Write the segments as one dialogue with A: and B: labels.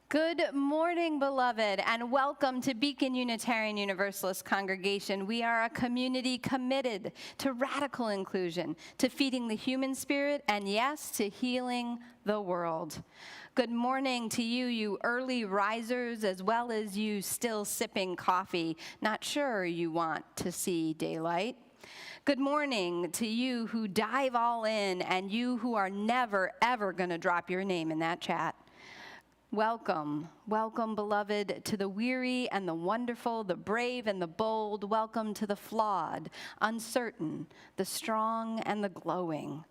A: Good morning, beloved, and welcome to Beacon Unitarian Universalist Congregation. We are a community committed to radical inclusion, to feeding the human spirit, and yes, to healing the world. Good morning to you, you early risers, as well as you still sipping coffee, not sure you want to see daylight. Good morning to you who dive all in, and you who are never, ever going to drop your name in that chat. Welcome, welcome, beloved, to the weary and the wonderful, the brave and the bold. Welcome to the flawed, uncertain, the strong and the glowing.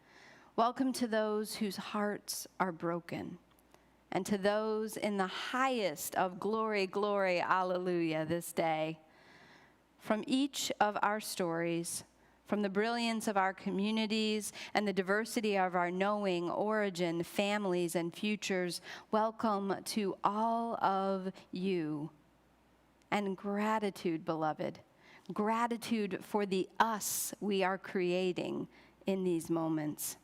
A: Welcome to those whose hearts are broken, and to those in the highest of glory, glory, alleluia this day. From each of our stories, from the brilliance of our communities and the diversity of our knowing, origin, families, and futures, welcome to all of you. And gratitude, beloved, gratitude for the us we are creating in these moments.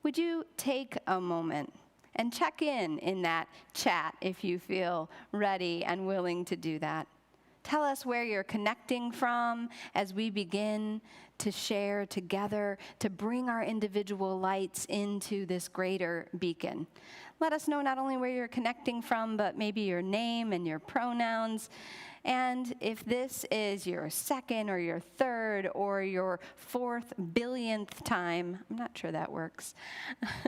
A: Would you take a moment and check in that chat if you feel ready and willing to do that? Tell us where you're connecting from as we begin to share together, to bring our individual lights into this greater beacon. Let us know not only where you're connecting from, but maybe your name and your pronouns. And if this is your second or your third or your 4th billionth time, I'm not sure that works,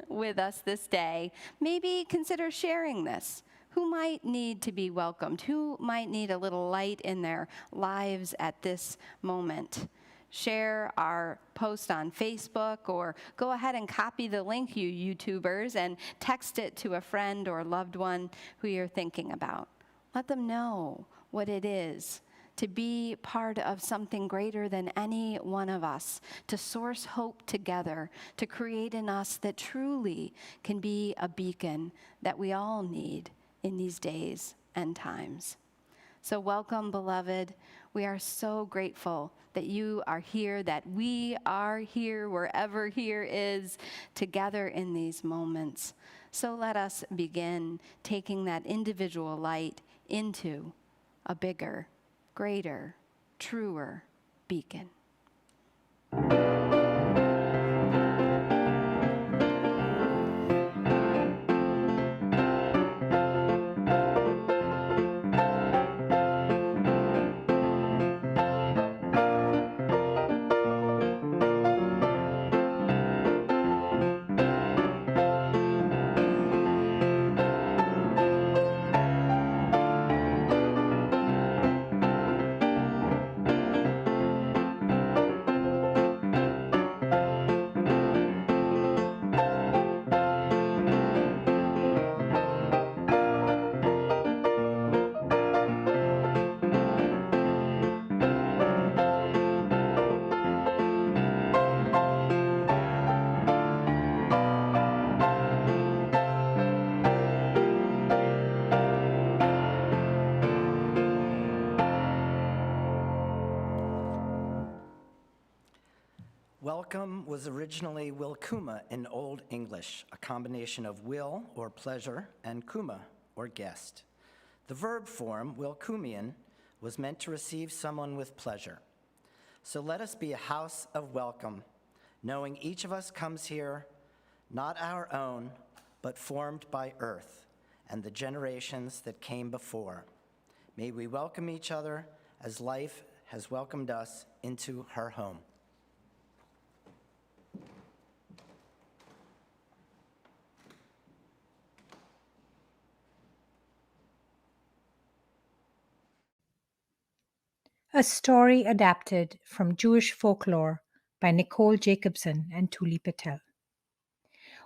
A: with us this day, maybe consider sharing this. Who might need to be welcomed? Who might need a little light in their lives at this moment? Share our post on Facebook, or go ahead and copy the link, you YouTubers, and text it to a friend or loved one who you're thinking about. Let them know what it is to be part of something greater than any one of us, to source hope together, to create in us that truly can be a beacon that we all need in these days and times. So welcome, beloved. We are so grateful that you are here, that we are here, wherever here is, together in these moments. So let us begin taking that individual light into a bigger, greater, truer beacon.
B: Welcome was originally wilkuma in Old English, a combination of will, or pleasure, and kuma, or guest. The verb form, wilkumian, was meant to receive someone with pleasure. So let us be a house of welcome, knowing each of us comes here, not our own, but formed by earth and the generations that came before. May we welcome each other as life has welcomed us into her home.
C: A story adapted from Jewish folklore by Nicole Jacobson and Tuli Patel.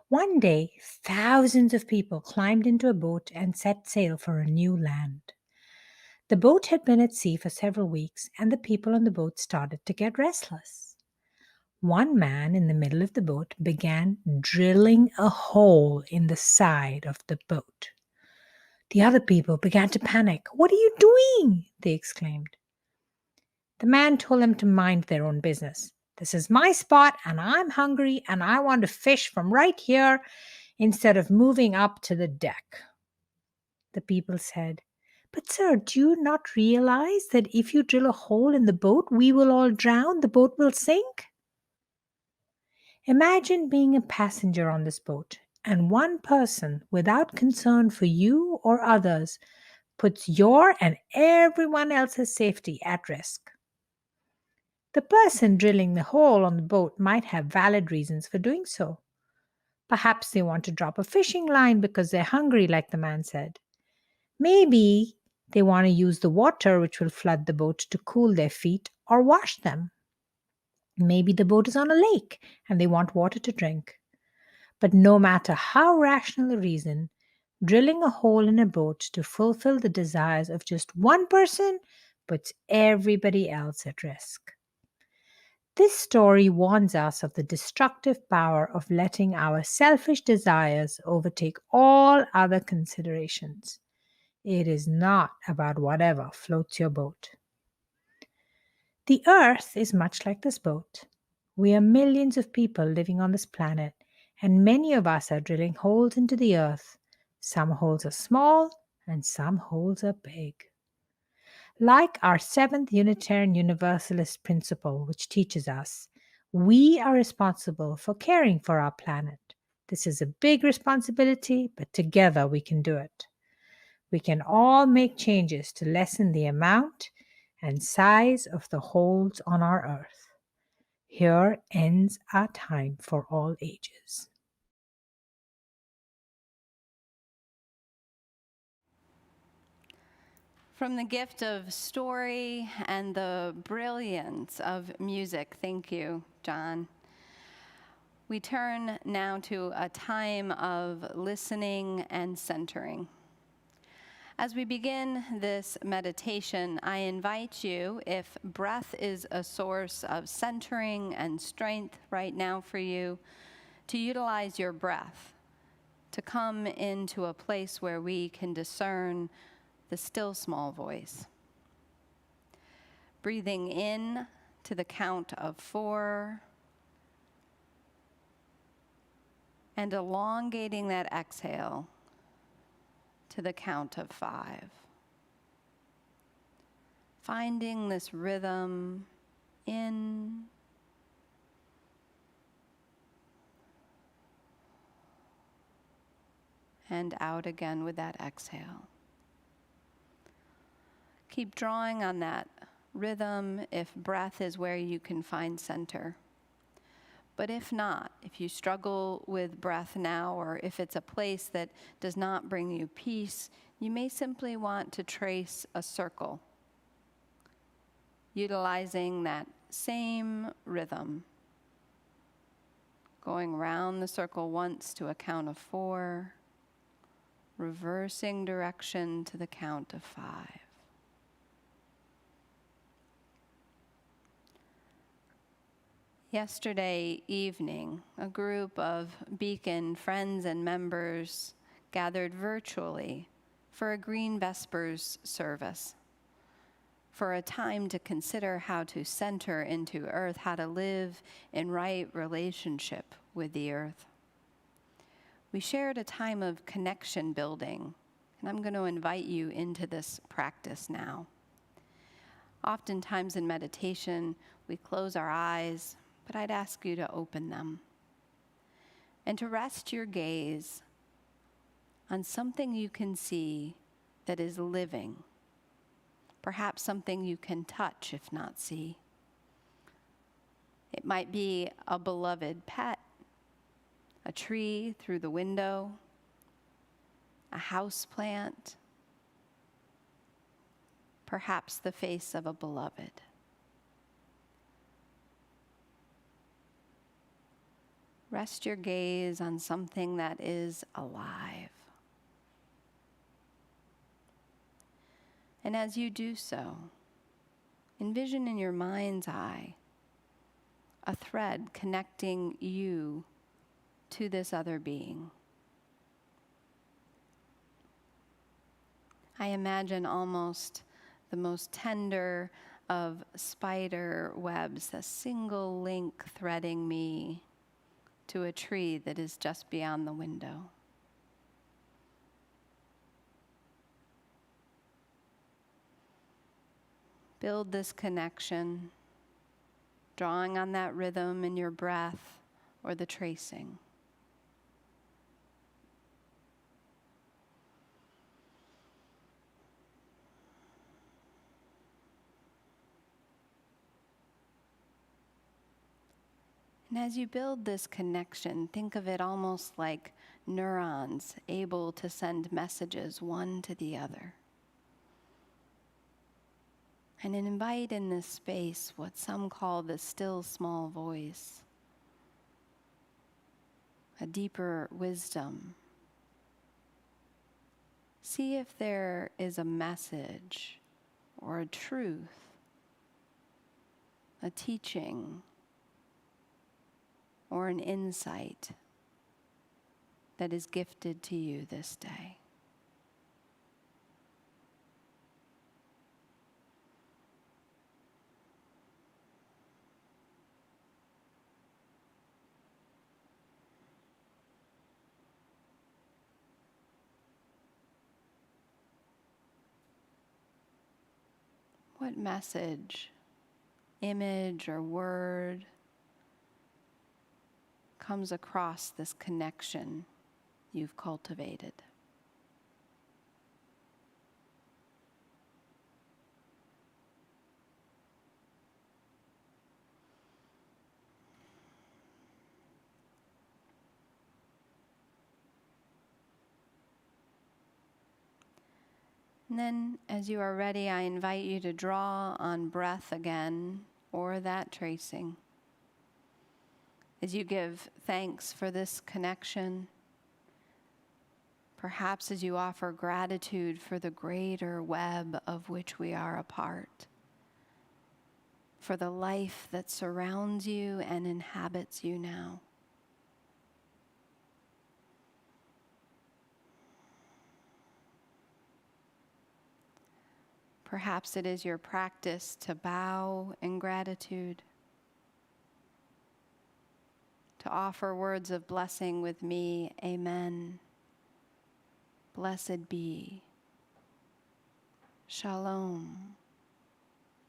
C: One day, thousands of people climbed into a boat and set sail for a new land. The boat had been at sea for several weeks, and the people on the boat started to get restless. One man in the middle of the boat began drilling a hole in the side of the boat. The other people began to panic. "What are you doing?" they exclaimed. The man told them to mind their own business. "This is my spot, and I'm hungry, and I want to fish from right here instead of moving up to the deck." The people said, "But, sir, do you not realize that if you drill a hole in the boat, we will all drown, the boat will sink?" Imagine being a passenger on this boat, and one person, without concern for you or others, puts your and everyone else's safety at risk. The person drilling the hole on the boat might have valid reasons for doing so. Perhaps they want to drop a fishing line because they're hungry, like the man said. Maybe they want to use the water which will flood the boat to cool their feet or wash them. Maybe the boat is on a lake and they want water to drink. But no matter how rational the reason, drilling a hole in a boat to fulfill the desires of just one person puts everybody else at risk. This story warns us of the destructive power of letting our selfish desires overtake all other considerations. It is not about whatever floats your boat. The earth is much like this boat. We are millions of people living on this planet, and many of us are drilling holes into the earth. Some holes are small, and some holes are big. Like our seventh Unitarian Universalist principle, which teaches us, we are responsible for caring for our planet. This is a big responsibility, but together we can do it. We can all make changes to lessen the amount and size of the holes on our earth. Here ends our time for all ages.
A: From the gift of story and the brilliance of music, thank you, John. We turn now to a time of listening and centering. As we begin this meditation, I invite you, if breath is a source of centering and strength right now for you, to utilize your breath to come into a place where we can discern the still small voice. Breathing in to the count of 4 and elongating that exhale to the count of 5. Finding this rhythm in and out again with that exhale. Keep drawing on that rhythm if breath is where you can find center. But if not, if you struggle with breath now, or if it's a place that does not bring you peace, you may simply want to trace a circle, utilizing that same rhythm, going round the circle once to a count of 4, reversing direction to the count of 5. Yesterday evening, a group of Beacon friends and members gathered virtually for a Green Vespers service, for a time to consider how to center into earth, how to live in right relationship with the earth. We shared a time of connection building, and I'm going to invite you into this practice now. Oftentimes in meditation, we close our eyes, but I'd ask you to open them and to rest your gaze on something you can see that is living, perhaps something you can touch if not see. It might be a beloved pet, a tree through the window, a house plant, perhaps the face of a beloved. Rest your gaze on something that is alive. And as you do so, envision in your mind's eye a thread connecting you to this other being. I imagine almost the most tender of spider webs, a single link threading me to a tree that is just beyond the window. Build this connection, drawing on that rhythm in your breath or the tracing. And as you build this connection, think of it almost like neurons able to send messages one to the other. And invite in this space what some call the still small voice, a deeper wisdom. See if there is a message or a truth, a teaching, or an insight that is gifted to you this day. What message, image, or word comes across this connection you've cultivated? And then, as you are ready, I invite you to draw on breath again, or that tracing. As you give thanks for this connection, perhaps as you offer gratitude for the greater web of which we are a part, for the life that surrounds you and inhabits you now. Perhaps it is your practice to bow in gratitude, to offer words of blessing with me, amen, blessed be, shalom,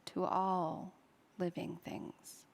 A: to all living things.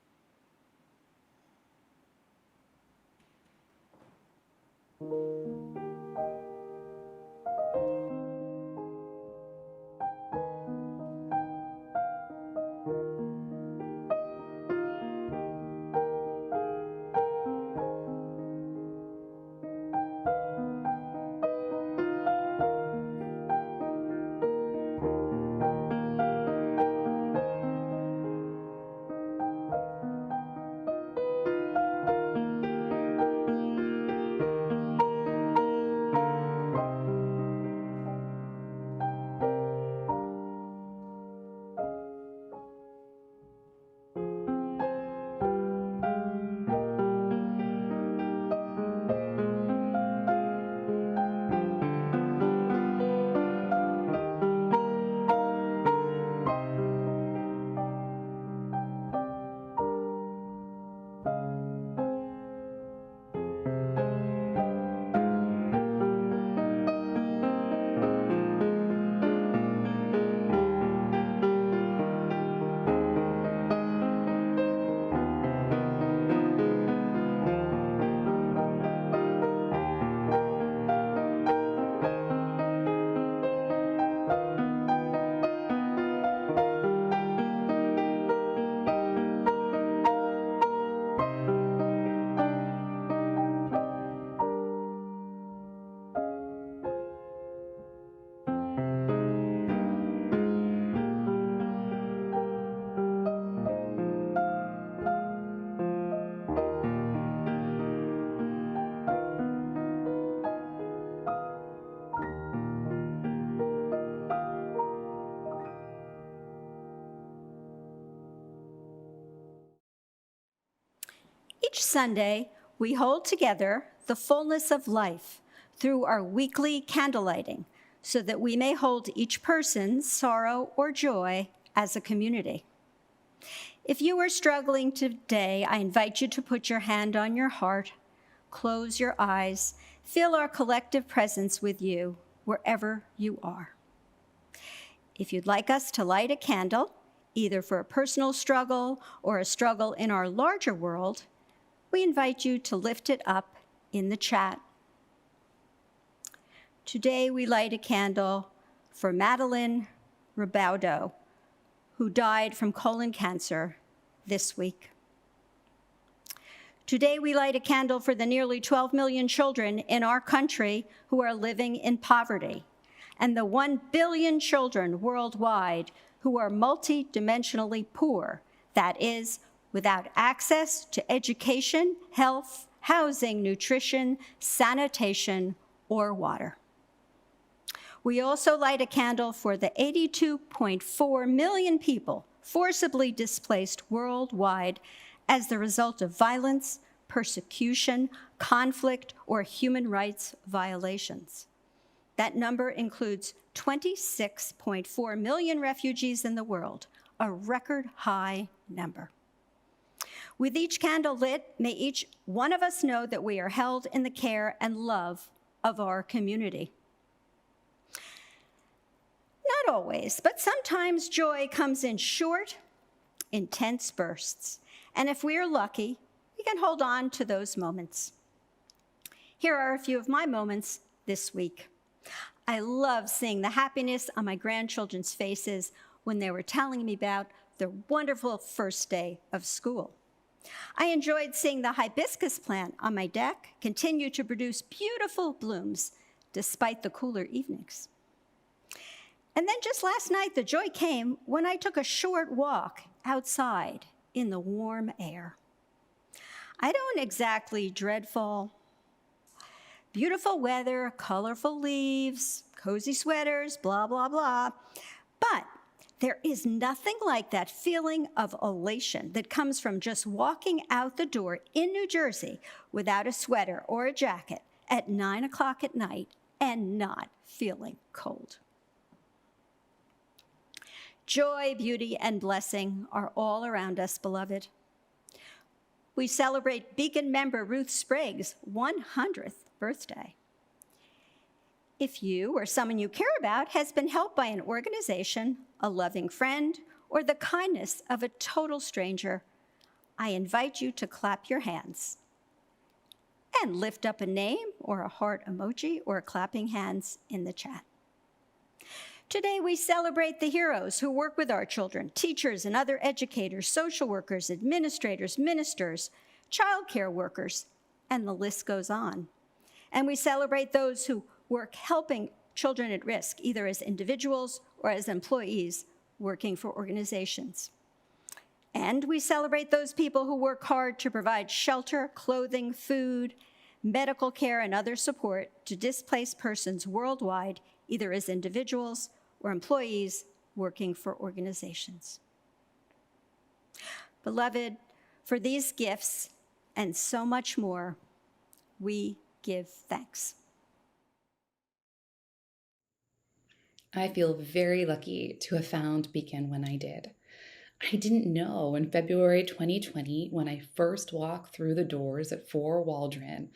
D: Each Sunday, we hold together the fullness of life through our weekly candlelighting so that we may hold each person's sorrow or joy as a community. If you are struggling today, I invite you to put your hand on your heart, close your eyes, feel our collective presence with you wherever you are. If you'd like us to light a candle, either for a personal struggle or a struggle in our larger world, we invite you to lift it up in the chat. Today we light a candle for Madeline Rabaudo, who died from colon cancer this week. Today we light a candle for the nearly 12 million children in our country who are living in poverty, and the 1 billion children worldwide who are multidimensionally poor, that is, without access to education, health, housing, nutrition, sanitation, or water. We also light a candle for the 82.4 million people forcibly displaced worldwide as the result of violence, persecution, conflict, or human rights violations. That number includes 26.4 million refugees in the world, a record high number. With each candle lit, may each one of us know that we are held in the care and love of our community. Not always, but sometimes joy comes in short, intense bursts. And if we are lucky, we can hold on to those moments. Here are a few of my moments this week. I love seeing the happiness on my grandchildren's faces when they were telling me about their wonderful first day of school. I enjoyed seeing the hibiscus plant on my deck continue to produce beautiful blooms despite the cooler evenings. And then just last night, the joy came when I took a short walk outside in the warm air. I don't exactly dread fall. Beautiful weather, colorful leaves, cozy sweaters, blah, blah, blah. But there is nothing like that feeling of elation that comes from just walking out the door in New Jersey without a sweater or a jacket at 9 o'clock at night and not feeling cold. Joy, beauty, and blessing are all around us, beloved. We celebrate Beacon member Ruth Sprague's 100th birthday. If you or someone you care about has been helped by an organization, a loving friend, or the kindness of a total stranger, I invite you to clap your hands and lift up a name or a heart emoji or clapping hands in the chat. Today, we celebrate the heroes who work with our children, teachers and other educators, social workers, administrators, ministers, childcare workers, and the list goes on. And we celebrate those who work helping children at risk, either as individuals or as employees working for organizations. And we celebrate those people who work hard to provide shelter, clothing, food, medical care, and other support to displaced persons worldwide, either as individuals or employees working for organizations. Beloved, for these gifts and so much more, we give thanks.
E: I feel very lucky to have found Beacon when I did. I didn't know in February 2020, when I first walked through the doors at 4 Waldron,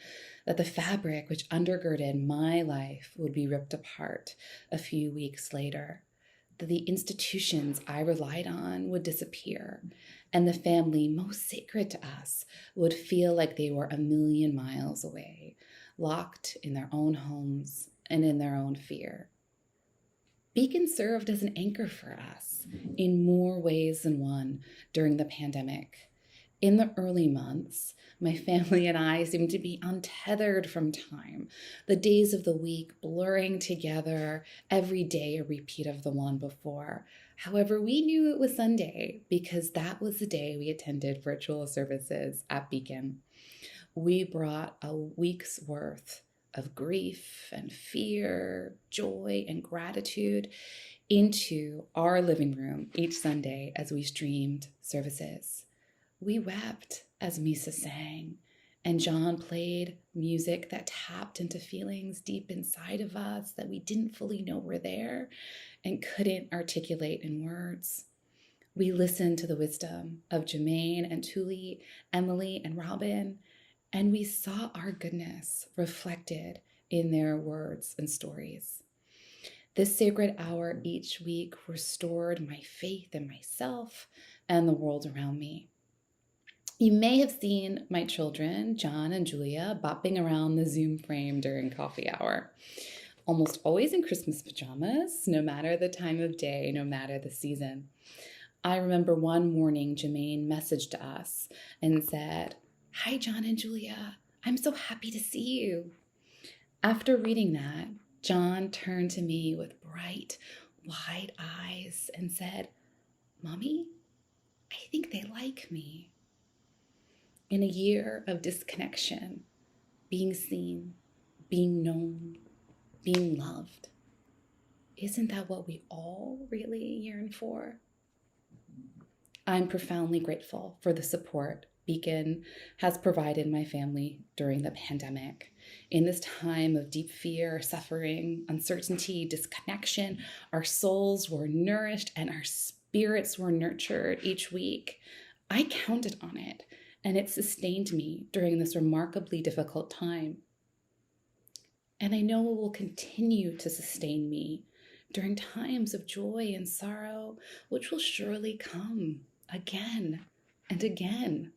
E: that the fabric which undergirded my life would be ripped apart a few weeks later, that the institutions I relied on would disappear, and the family most sacred to us would feel like they were a million miles away, locked in their own homes and in their own fear. Beacon served as an anchor for us in more ways than one during the pandemic. In the early months, my family and I seemed to be untethered from time, the days of the week blurring together, every day a repeat of the one before. However, we knew it was Sunday because that was the day we attended virtual services at Beacon. We brought a week's worth of grief and fear, joy and gratitude into our living room each Sunday as we streamed services. We wept as Misa sang, and John played music that tapped into feelings deep inside of us that we didn't fully know were there and couldn't articulate in words. We listened to the wisdom of Jermaine and Tuli, Emily and Robin, and we saw our goodness reflected in their words and stories. This sacred hour each week restored my faith in myself and the world around me. You may have seen my children, John and Julia, bopping around the Zoom frame during coffee hour, almost always in Christmas pajamas, no matter the time of day, no matter the season. I remember one morning Jermaine messaged us and said, "Hi, John and Julia. I'm so happy to see you." After reading that, John turned to me with bright, wide eyes and said, "Mommy, I think they like me." In a year of disconnection, being seen, being known, being loved, isn't that what we all really yearn for? I'm profoundly grateful for the support Beacon has provided my family during the pandemic. In this time of deep fear, suffering, uncertainty, disconnection, our souls were nourished and our spirits were nurtured each week. I counted on it, and it sustained me during this remarkably difficult time. And I know it will continue to sustain me during times of joy and sorrow, which will surely come again and again,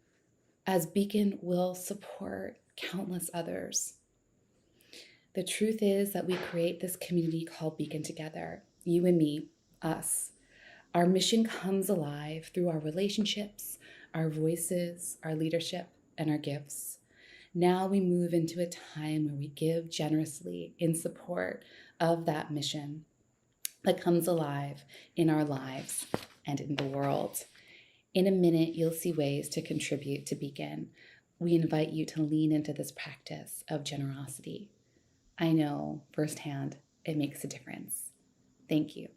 E: as Beacon will support countless others. The truth is that we create this community called Beacon together, you and me, us. Our mission comes alive through our relationships, our voices, our leadership, and our gifts. Now we move into a time where we give generously in support of that mission that comes alive in our lives and in the world. In a minute, you'll see ways to contribute to Beacon. We invite you to lean into this practice of generosity. I know firsthand it makes a difference. Thank you.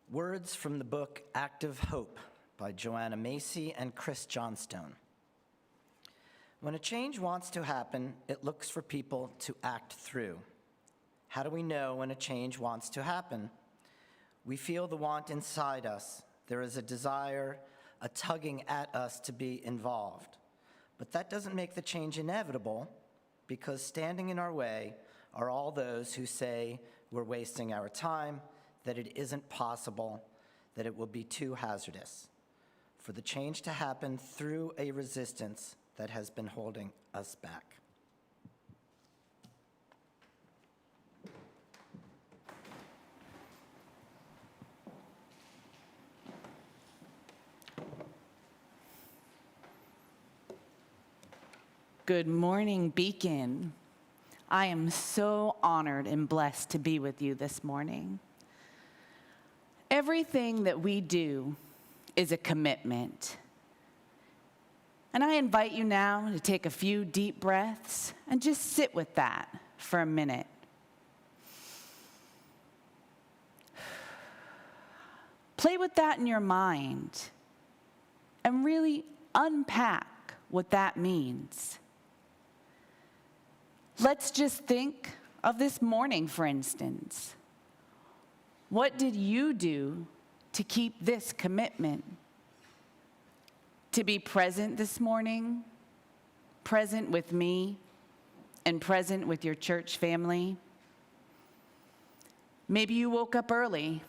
B: Words from the book Active Hope by Joanna Macy and Chris Johnstone. When a change wants to happen, it looks for people to act through. How do we know when a change wants to happen? We feel the want inside us. There is a desire, a tugging at us to be involved. But that doesn't make the change inevitable, because standing in our way are all those who say we're wasting our time, that it isn't possible, that it will be too hazardous. For the change to happen through a resistance that has been holding us back.
F: Good morning, Beacon. I am so honored and blessed to be with you this morning. Everything that we do is a commitment. And I invite you now to take a few deep breaths and just sit with that for a minute. Play with that in your mind and really unpack what that means. Let's just think of this morning, for instance. What did you do to keep this commitment? To be present this morning, present with me, and present with your church family. Maybe you woke up early,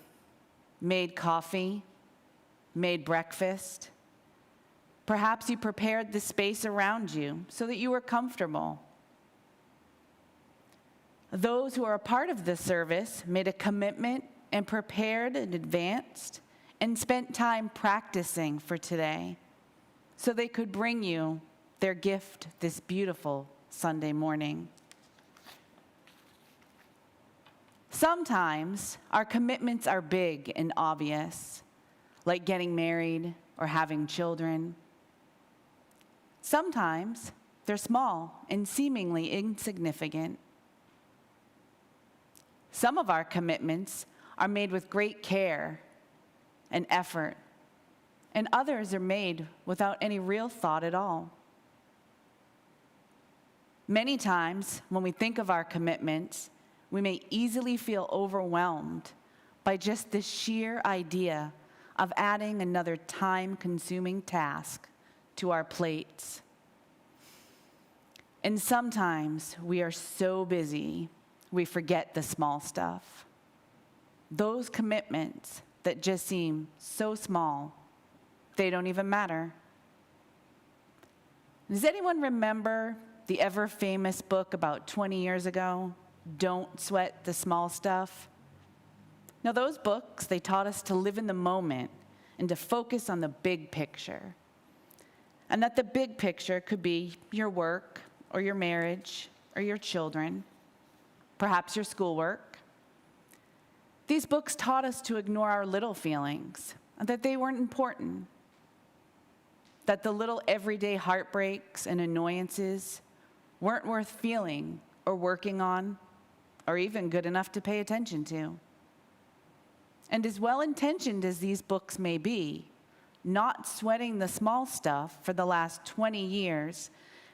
F: made coffee, made breakfast. Perhaps you prepared the space around you so that you were comfortable. Those who are a part of the service made a commitment and prepared in advance and spent time practicing for today so they could bring you their gift this beautiful Sunday morning. Sometimes our commitments are big and obvious, like getting married or having children. Sometimes they're small and seemingly insignificant. Some of our commitments are made with great care and effort, and others are made without any real thought at all. Many times, when we think of our commitments, we may easily feel overwhelmed by just the sheer idea of adding another time-consuming task to our plates. And sometimes we are so busy, we forget the small stuff. Those commitments that just seem so small, they don't even matter. Does anyone remember the ever-famous book about 20 years ago, Don't Sweat the Small Stuff? Now, those books, they taught us to live in the moment and to focus on the big picture. And that the big picture could be your work or your marriage or your children, perhaps your schoolwork. These books taught us to ignore our little feelings and that they weren't important, that the little everyday heartbreaks and annoyances weren't worth feeling or working on or even good enough to pay attention to. And as well-intentioned as these books may be, not sweating the small stuff for the last 20 years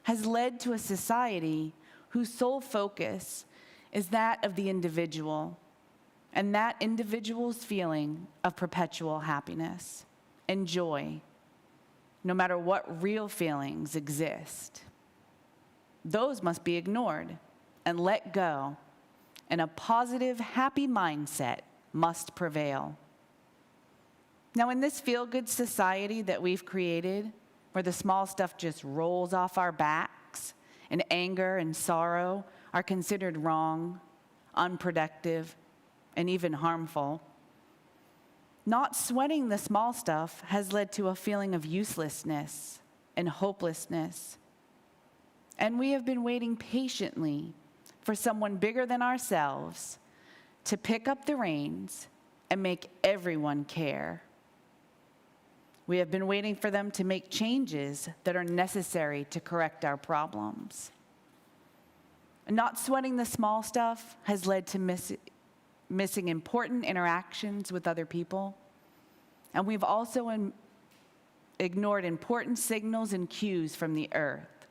F: has led to a society whose sole focus is that of the individual, and that individual's feeling of perpetual happiness and joy, no matter what real feelings exist. Those must be ignored and let go, and a positive, happy mindset must prevail. Now, in this feel-good society that we've created, where the small stuff just rolls off our backs, and anger and sorrow are considered wrong, unproductive, and even harmful, not sweating the small stuff has led to a feeling of uselessness and hopelessness. And we have been waiting patiently for someone bigger than ourselves to pick up the reins and make everyone care. We have been waiting for them to make changes that are necessary to correct our problems. And not sweating the small stuff has led to missing important interactions with other people. And we've also ignored important signals and cues from the earth.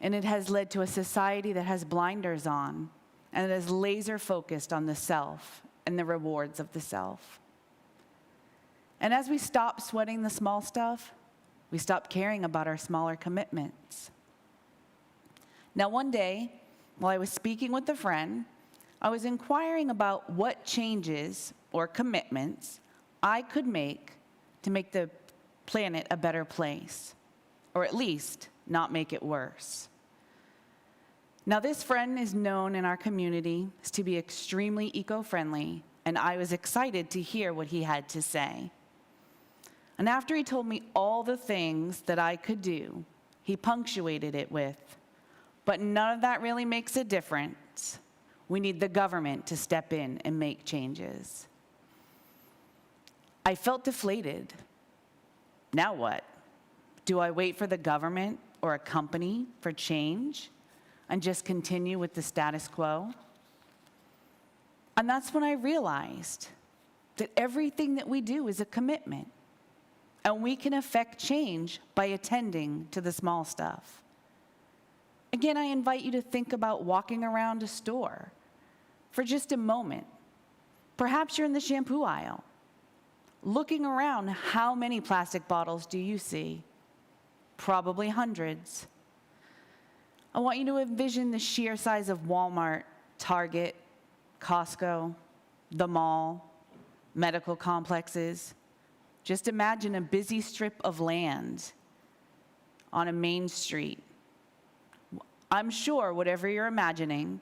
F: And it has led to a society that has blinders on and that is laser focused on the self and the rewards of the self. And as we stop sweating the small stuff, we stop caring about our smaller commitments. Now, one day, while I was speaking with a friend, I was inquiring about what changes or commitments I could make to make the planet a better place, or at least not make it worse. Now, this friend is known in our community to be extremely eco-friendly, and I was excited to hear what he had to say. And after he told me all the things that I could do, he punctuated it with, "But none of that really makes a difference. We need the government to step in and make changes." I felt deflated. Now what? Do I wait for the government or a company for change and just continue with the status quo? And that's when I realized that everything that we do is a commitment, and we can affect change by attending to the small stuff. Again, I invite you to think about walking around a store for just a moment. Perhaps you're in the shampoo aisle. Looking around, how many plastic bottles do you see? Probably hundreds. I want you to envision the sheer size of Walmart, Target, Costco, the mall, medical complexes. Just imagine a busy strip of land on a main street. I'm sure whatever you're imagining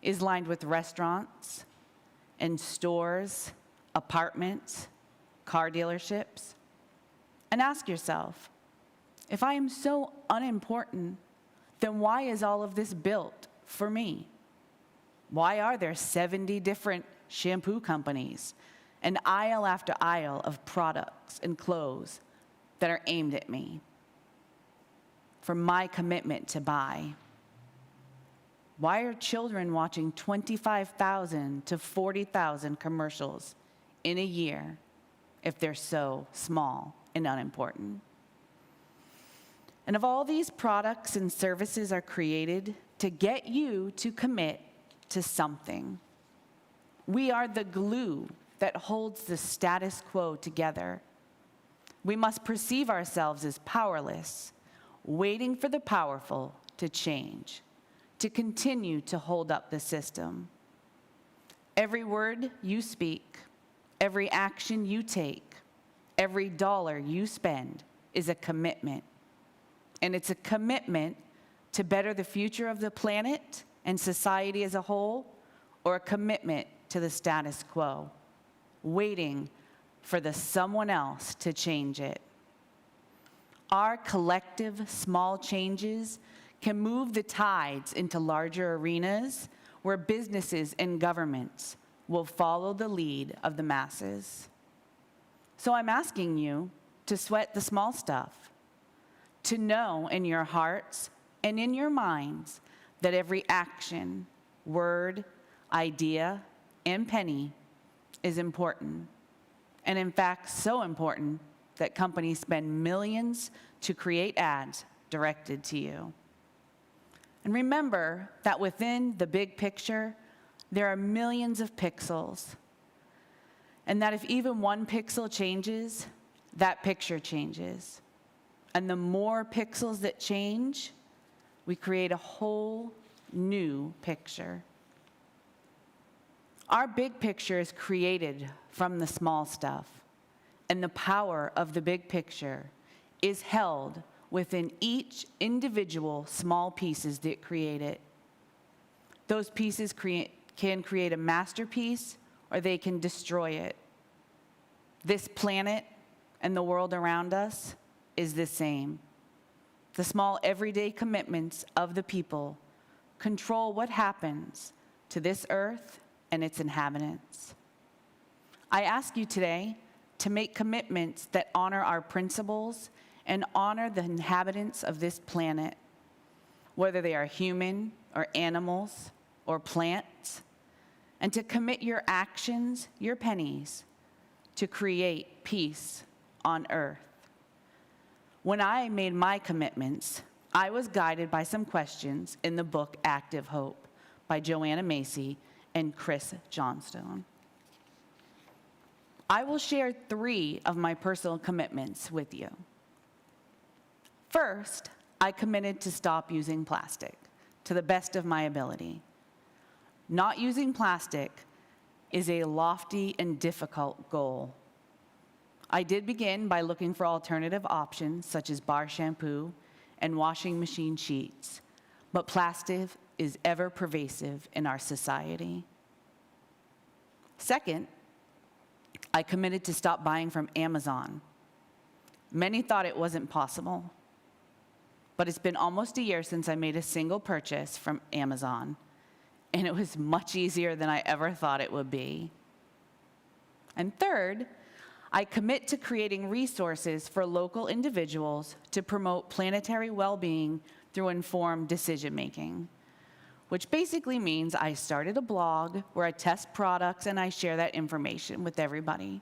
F: is lined with restaurants and stores, apartments, car dealerships. And ask yourself, if I am so unimportant, then why is all of this built for me? Why are there 70 different shampoo companies and aisle after aisle of products and clothes that are aimed at me for my commitment to buy? Why are children watching 25,000 to 40,000 commercials in a year if they're so small and unimportant? And if all these products and services are created to get you to commit to something, we are the glue that holds the status quo together. We must perceive ourselves as powerless, waiting for the powerful to change, to continue to hold up the system. Every word you speak, every action you take, every dollar you spend is a commitment. And it's a commitment to better the future of the planet and society as a whole, or a commitment to the status quo, waiting for the someone else to change it. Our collective small changes can move the tides into larger arenas where businesses and governments will follow the lead of the masses. So I'm asking you to sweat the small stuff, to know in your hearts and in your minds that every action, word, idea, and penny is important. And in fact, so important that companies spend millions to create ads directed to you. And remember that within the big picture, there are millions of pixels. And that if even one pixel changes, that picture changes. And the more pixels that change, we create a whole new picture. Our big picture is created from the small stuff, and the power of the big picture is held within each individual small pieces that create it. Those pieces can create a masterpiece, or they can destroy it. This planet and the world around us is the same. The small everyday commitments of the people control what happens to this earth and its inhabitants. I ask you today to make commitments that honor our principles and honor the inhabitants of this planet, whether they are human or animals or plants, and to commit your actions, your pennies, to create peace on earth. When I made my commitments, I was guided by some questions in the book Active Hope by Joanna Macy and Chris Johnstone. I will share 3 of my personal commitments with you. First, I committed to stop using plastic to the best of my ability. Not using plastic is a lofty and difficult goal. I did begin by looking for alternative options such as bar shampoo and washing machine sheets, but plastic is ever pervasive in our society. Second, I committed to stop buying from Amazon. Many thought it wasn't possible, but it's been almost a year since I made a single purchase from Amazon, and it was much easier than I ever thought it would be. And third, I commit to creating resources for local individuals to promote planetary well-being through informed decision-making, which basically means I started a blog where I test products and I share that information with everybody.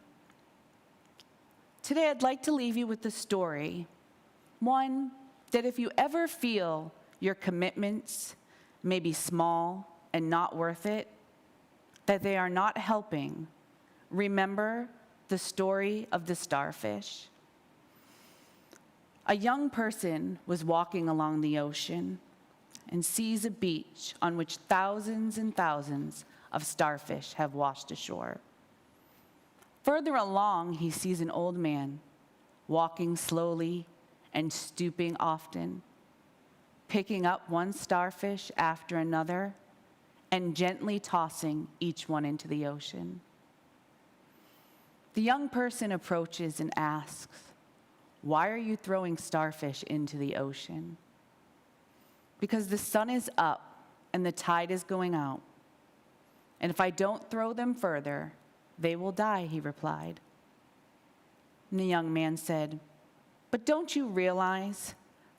F: Today, I'd like to leave you with the story, one that if you ever feel your commitments may be small and not worth it, that they are not helping, remember the story of the starfish. A young person was walking along the ocean and sees a beach on which thousands and thousands of starfish have washed ashore. Further along, he sees an old man walking slowly and stooping often, picking up one starfish after another and gently tossing each one into the ocean. The young person approaches and asks, "Why are you throwing starfish into the ocean?" "Because the sun is up and the tide is going out. And if I don't throw them further, they will die," he replied. And the young man said, "But don't you realize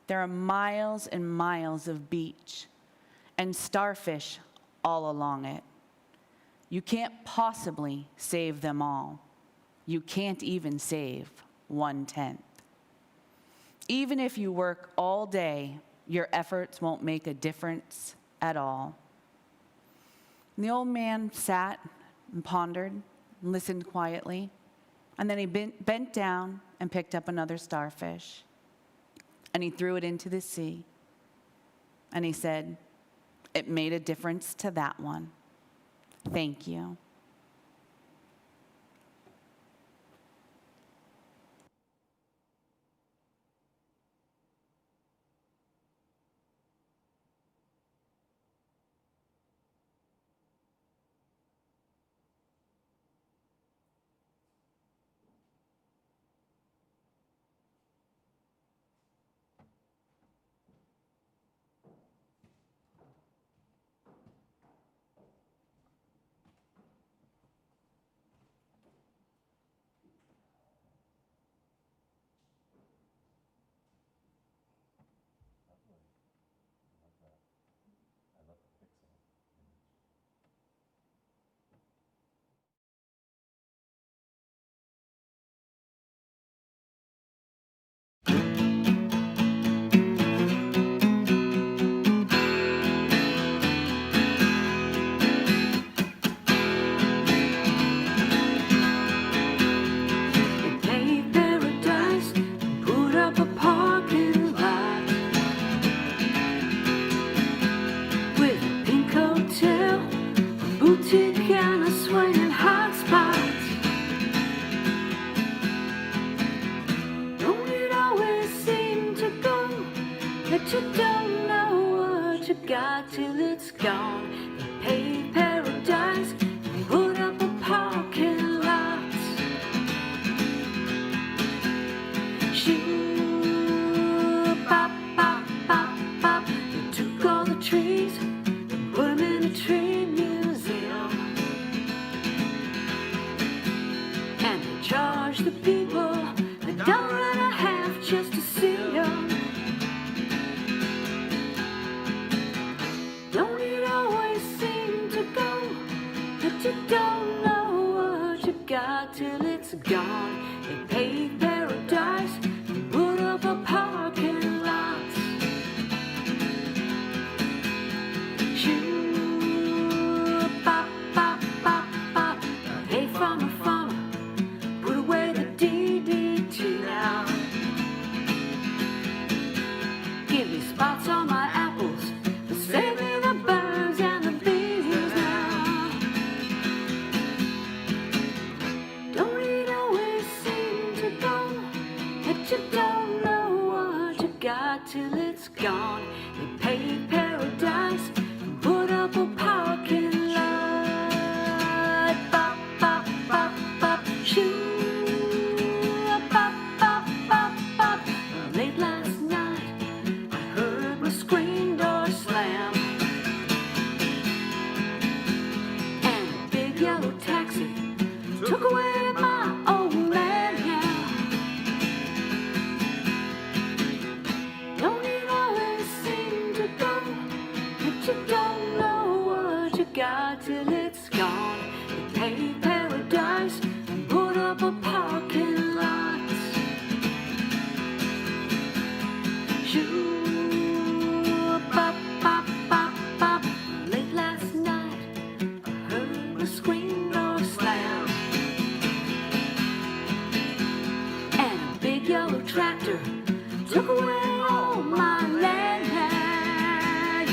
F: there are miles and miles of beach and starfish all along it? You can't possibly save them all. You can't even save 1/10. Even if you work all day, your efforts won't make a difference at all." And the old man sat and pondered and listened quietly, and then he bent down and picked up another starfish, and he threw it into the sea, and he said, "It made a difference to that one. Thank you."
G: You don't know what you got till it's gone. They paved paradise, they put up a parking lot. Shoo, bop, bop, bop, bop. They took all the trees and put them in a tree museum. And they charged the people $1.50 just to see them. Don't it always seem to go that you don't know what you got till it's gone? They paved paradise, they put up a parking lot. Shoo, bop, bop, bop, bop. Hey, farmer, farmer, put away the deed. don't know what you got till it's gone. You paved paradise and put up a parking lot. Shoo, bop, bop, bop, bop. Late last night, I heard a screen door slam, and a big yellow tractor took away all my land.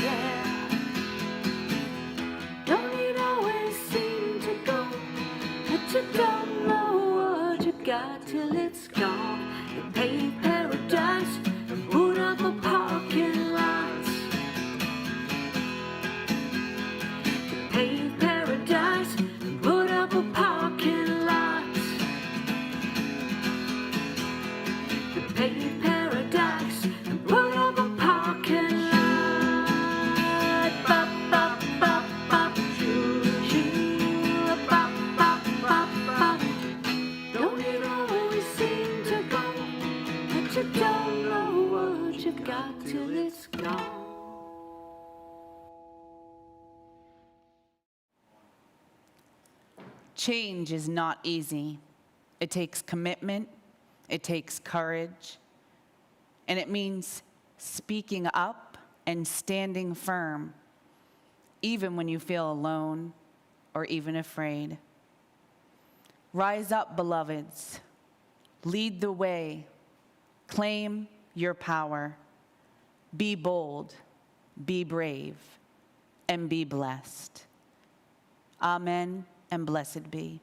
G: Yeah. Don't it always seem to go that you don't know what you got till it's gone? You paved paradise and put up a parking lot. You paved paradise and put up a parking lot. You paved paradise and put up a parking lot. Bop, bop, bop, bop. Shoo, shoo, bop, bop, bop, bop. Don't it always seem to go that you don't know what you got till it's gone?
F: Change is not easy. It takes commitment, it takes courage, and it means speaking up and standing firm, even when you feel alone or even afraid. Rise up, beloveds. Lead the way. Claim your power. Be bold, be brave, and be blessed. Amen and blessed be.